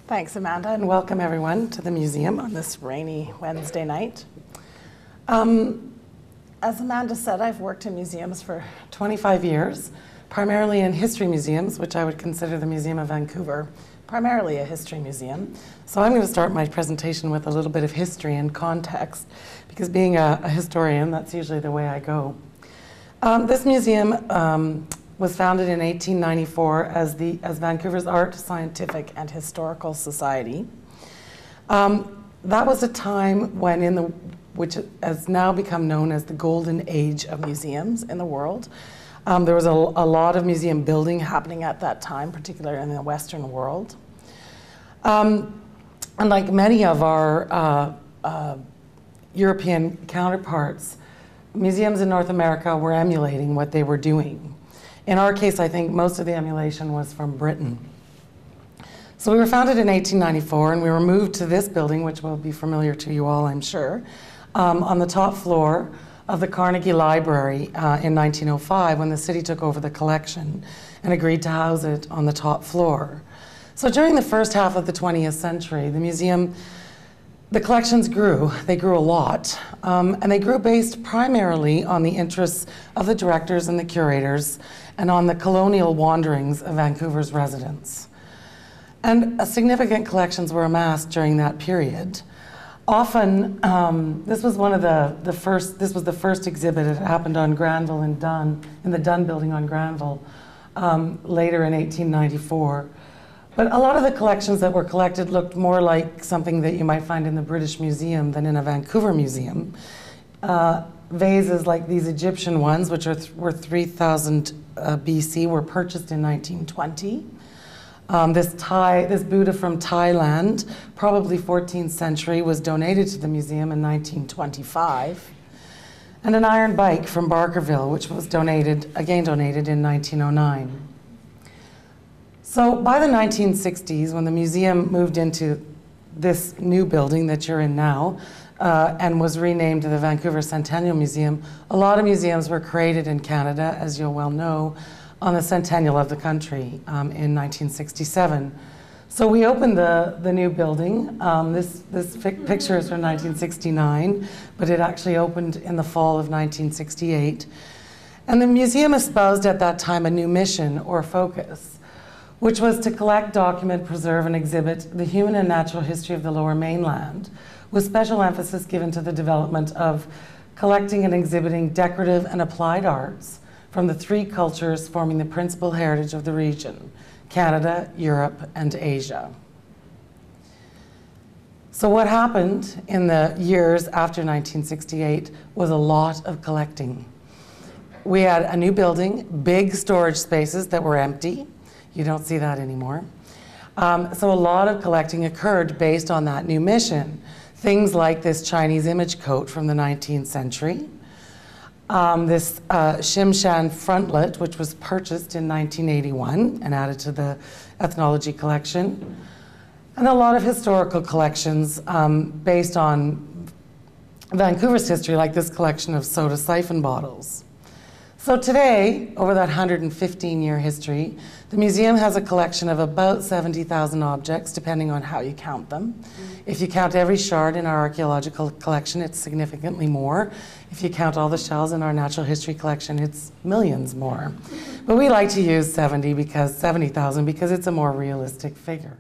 Thanks, Amanda, and welcome everyone to the museum on this rainy Wednesday night. As Amanda said, I've worked in museums for 25 years, primarily in history museums, which I would consider the Museum of Vancouver primarily a history museum. So I'm going to start my presentation with a little bit of history and context, because being a historian, that's usually the way I go. This museum was founded in 1894 as Vancouver's Art, Scientific and Historical Society. That was a time when which has now become known as the golden age of museums in the world. There was a lot of museum building happening at that time, particularly in the Western world. And like many of our European counterparts, museums in North America were emulating what they were doing. In our case, I think most of the emulation was from Britain. So we were founded in 1894, and we were moved to this building, which will be familiar to you all, I'm sure, on the top floor of the Carnegie Library in 1905, when the city took over the collection and agreed to house it on the top floor. So during the first half of the 20th century, the collections grew. They grew a lot, and they grew based primarily on the interests of the directors and the curators and on the colonial wanderings of Vancouver's residents. And significant collections were amassed during that period. Often, this was the first exhibit. It happened on Granville and Dunn, in the Dunn building on Granville, later in 1894. But a lot of the collections that were collected looked more like something that you might find in the British Museum than in a Vancouver museum. Vases like these Egyptian ones, which were 3000 BC, were purchased in 1920. This Buddha from Thailand, probably 14th century, was donated to the museum in 1925. And an iron bike from Barkerville, which was donated in 1909. So by the 1960s, when the museum moved into this new building that you're in now, and was renamed to the Vancouver Centennial Museum, a lot of museums were created in Canada, as you'll well know, on the centennial of the country in 1967. So we opened the new building. This picture is from 1969, but it actually opened in the fall of 1968. And the museum espoused at that time a new mission or focus, which was to collect, document, preserve, and exhibit the human and natural history of the Lower Mainland, with special emphasis given to the development of collecting and exhibiting decorative and applied arts from the three cultures forming the principal heritage of the region: Canada, Europe, and Asia. So what happened in the years after 1968 was a lot of collecting. We had a new building, big storage spaces that were empty. You don't see that anymore. So a lot of collecting occurred based on that new mission. Things like this Chinese image coat from the 19th century, this Shimshan frontlet, which was purchased in 1981 and added to the ethnology collection, and a lot of historical collections based on Vancouver's history, like this collection of soda siphon bottles. So today, over that 115-year history, the museum has a collection of about 70,000 objects, depending on how you count them. If you count every shard in our archaeological collection, it's significantly more. If you count all the shells in our natural history collection, it's millions more. But we like to use 70,000 because it's a more realistic figure.